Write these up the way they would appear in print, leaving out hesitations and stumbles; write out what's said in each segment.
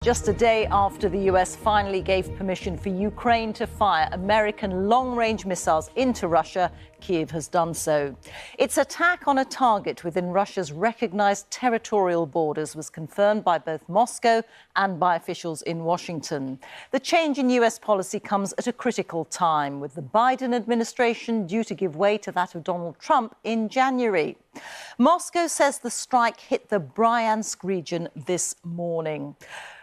Just a day after the US finally gave permission for Ukraine to fire American long-range missiles into Russia, Kyiv has done so. Its attack on a target within Russia's recognized territorial borders was confirmed by both Moscow and by officials in Washington. The change in US policy comes at a critical time, with the Biden administration due to give way to that of Donald Trump in January. Moscow says the strike hit the Bryansk region this morning.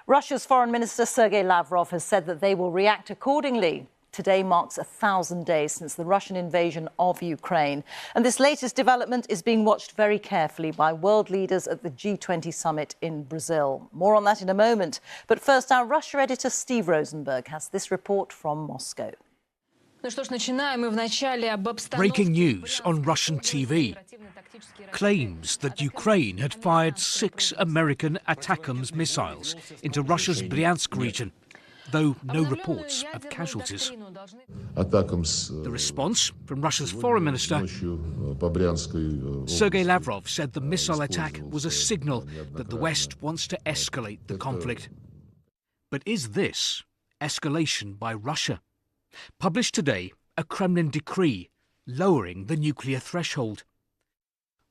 Russia's Foreign Minister Sergei Lavrov has said that they will react accordingly. Today marks 1,000 days since the Russian invasion of Ukraine. And this latest development is being watched very carefully by world leaders at the G20 summit in Brazil. More on that in a moment. But first, our Russia editor Steve Rosenberg has this report from Moscow. Breaking news on Russian TV. Claims that Ukraine had fired 6 American ATACMS missiles into Russia's Bryansk region, though no reports of casualties. The response from Russia's foreign minister, Sergei Lavrov, said the missile attack was a signal that the West wants to escalate the conflict. But is this escalation by Russia? Published today, a Kremlin decree lowering the nuclear threshold.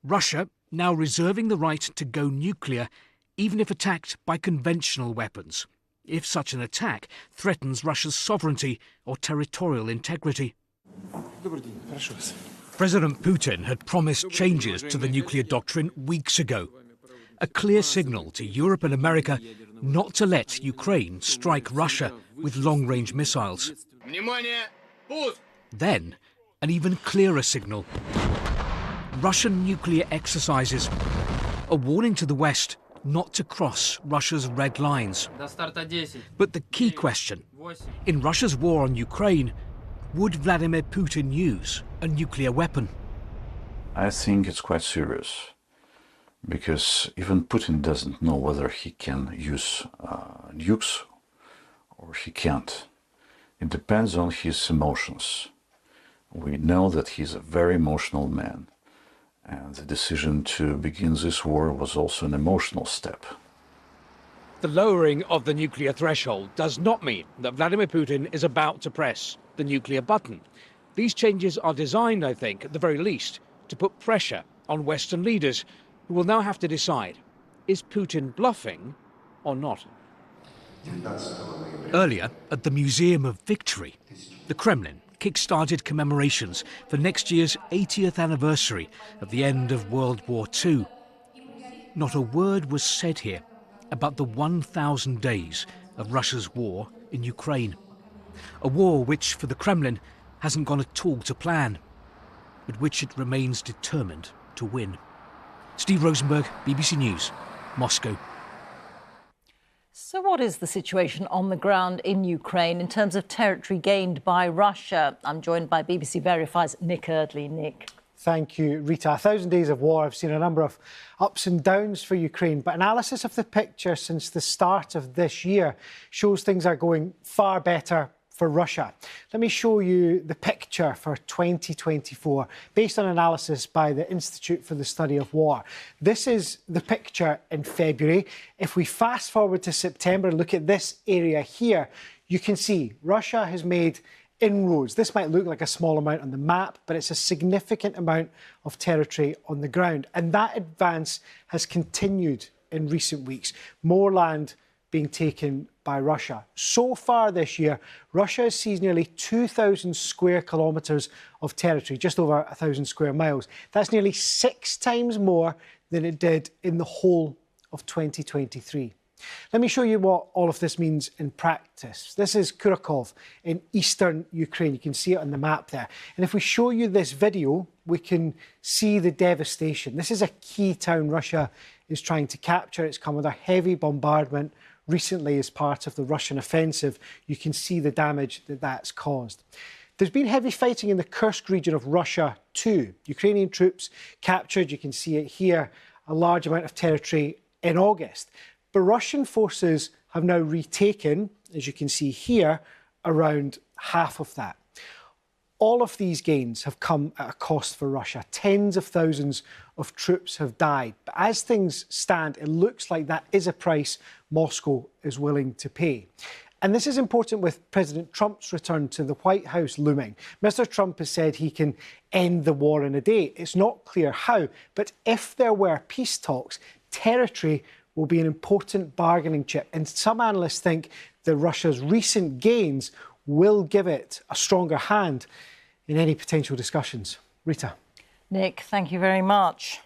Russia now reserving the right to go nuclear even if attacked by conventional weapons, if such an attack threatens Russia's sovereignty or territorial integrity. President Putin had promised changes to the nuclear doctrine weeks ago, a clear signal to Europe and America not to let Ukraine strike Russia with long-range missiles. Then, an even clearer signal. Russian nuclear exercises, a warning to the West not to cross Russia's red lines. But the key question, in Russia's war on Ukraine, would Vladimir Putin use a nuclear weapon? I think it's quite serious, because even Putin doesn't know whether he can use nukes or he can't. It depends on his emotions. We know that he's a very emotional man. And the decision to begin this war was also an emotional step. The lowering of the nuclear threshold does not mean that Vladimir Putin is about to press the nuclear button. These changes are designed, I think, at the very least, to put pressure on Western leaders who will now have to decide, is Putin bluffing or not? Earlier, at the Museum of Victory, the Kremlin kick-started commemorations for next year's 80th anniversary of the end of World War II. Not a word was said here about the 1,000 days of Russia's war in Ukraine. A war which, for the Kremlin, hasn't gone at all to plan, but which it remains determined to win. Steve Rosenberg, BBC News, Moscow. So what is the situation on the ground in Ukraine in terms of territory gained by Russia? I'm joined by BBC Verify's Nick Eardley. Nick. Thank you, Rita. 1,000 days of war. I've seen a number of ups and downs for Ukraine, but analysis of the picture since the start of this year shows things are going far better for Russia. Let me show you the picture for 2024, based on analysis by the Institute for the Study of War. This is the picture in February. If we fast forward to September, look at this area here, you can see Russia has made inroads. This might look like a small amount on the map, but it's a significant amount of territory on the ground. And that advance has continued in recent weeks. More land being taken by Russia. So far this year, Russia has seized nearly 2,000 square kilometres of territory, just over 1,000 square miles. That's nearly 6 times more than it did in the whole of 2023. Let me show you what all of this means in practice. This is Kurakov in eastern Ukraine. You can see it on the map there. And if we show you this video, we can see the devastation. This is a key town Russia is trying to capture. It's come under heavy bombardment recently as part of the Russian offensive. You can see the damage that that's caused. There's been heavy fighting in the Kursk region of Russia too. Ukrainian troops captured, you can see it here, a large amount of territory in August. But Russian forces have now retaken, as you can see here, around half of that. All of these gains have come at a cost for Russia. Tens of thousands of troops have died. But as things stand, it looks like that is a price Moscow is willing to pay. And this is important with President Trump's return to the White House looming. Mr. Trump has said he can end the war in a day. It's not clear how, but if there were peace talks, territory will be an important bargaining chip. And some analysts think that Russia's recent gains will give it a stronger hand in any potential discussions. Rita. Nick, thank you very much.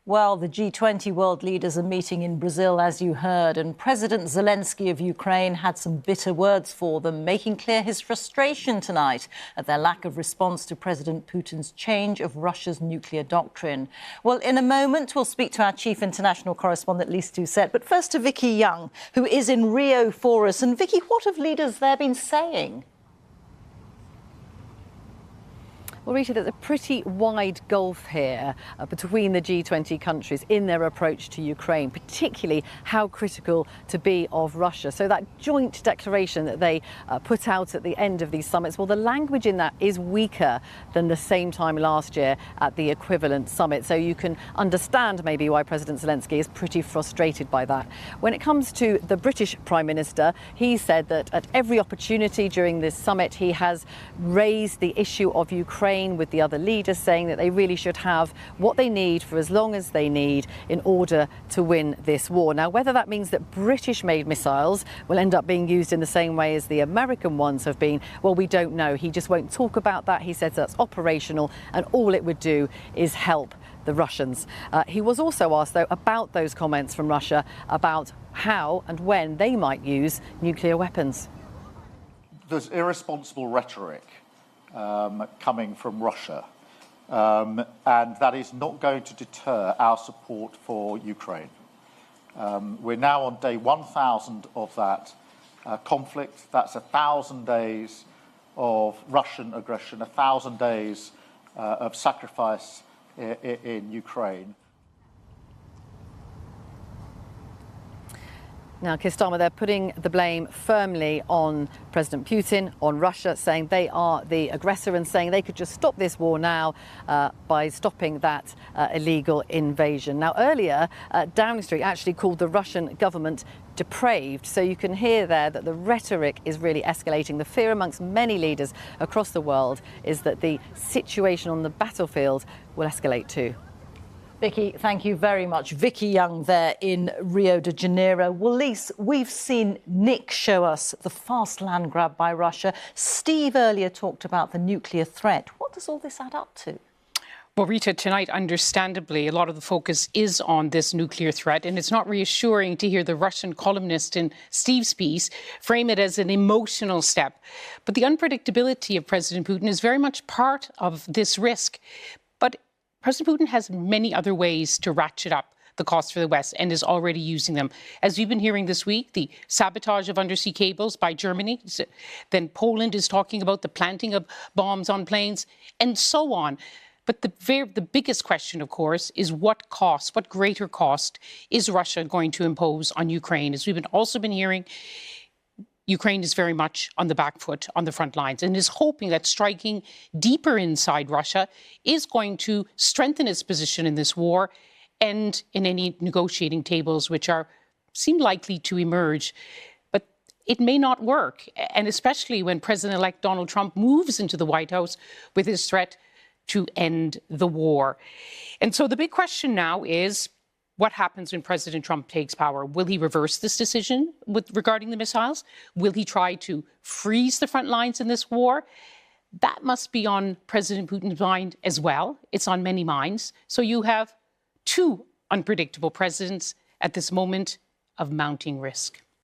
Well, the G20 world leaders are meeting in Brazil, as you heard, and President Zelensky of Ukraine had some bitter words for them, making clear his frustration tonight at their lack of response to President Putin's change of Russia's nuclear doctrine. Well, in a moment, we'll speak to our chief international correspondent, Lise Doucette. But first to Vicky Young, who is in Rio for us. And Vicky, what have leaders there been saying? Well, Rita, there's a pretty wide gulf here between the G20 countries in their approach to Ukraine, particularly how critical to be of Russia. So that joint declaration that they put out at the end of these summits, well, the language in that is weaker than the same time last year at the equivalent summit. So you can understand maybe why President Zelensky is pretty frustrated by that. When it comes to the British Prime Minister, he said that at every opportunity during this summit, he has raised the issue of Ukraine with the other leaders, saying that they really should have what they need for as long as they need in order to win this war. Now, whether that means that British-made missiles will end up being used in the same way as the American ones have been, well, we don't know. He just won't talk about that. He says that's operational, and all it would do is help the Russians. He was also asked, though, about those comments from Russia about how and when they might use nuclear weapons. There's irresponsible rhetoric coming from Russia, and that is not going to deter our support for Ukraine. We're now on day 1,000 of that conflict. That's 1,000 days of Russian aggression, 1,000 days of sacrifice in Ukraine. Now, Keir Starmer, they're putting the blame firmly on President Putin, on Russia, saying they are the aggressor and saying they could just stop this war now by stopping that illegal invasion. Now, earlier, Downing Street actually called the Russian government depraved. So you can hear there that the rhetoric is really escalating. The fear amongst many leaders across the world is that the situation on the battlefield will escalate too. Vicky, thank you very much. Vicky Young there in Rio de Janeiro. Well, Lise, we've seen Nick show us the fast land grab by Russia. Steve earlier talked about the nuclear threat. What does all this add up to? Well, Rita, tonight, understandably, a lot of the focus is on this nuclear threat, and it's not reassuring to hear the Russian columnist in Steve's piece frame it as an emotional step. But the unpredictability of President Putin is very much part of this risk. But President Putin has many other ways to ratchet up the cost for the West and is already using them. As we've been hearing this week, the sabotage of undersea cables by Germany. Then Poland is talking about the planting of bombs on planes and so on. But the biggest question, of course, is what greater cost is Russia going to impose on Ukraine? As we've also been hearing, Ukraine is very much on the back foot, on the front lines, and is hoping that striking deeper inside Russia is going to strengthen its position in this war and in any negotiating tables which seem likely to emerge. But it may not work, and especially when President-elect Donald Trump moves into the White House with his threat to end the war. And so the big question now is, what happens when President Trump takes power? Will he reverse this decision regarding the missiles? Will he try to freeze the front lines in this war? That must be on President Putin's mind as well. It's on many minds. So you have two unpredictable presidents at this moment of mounting risk.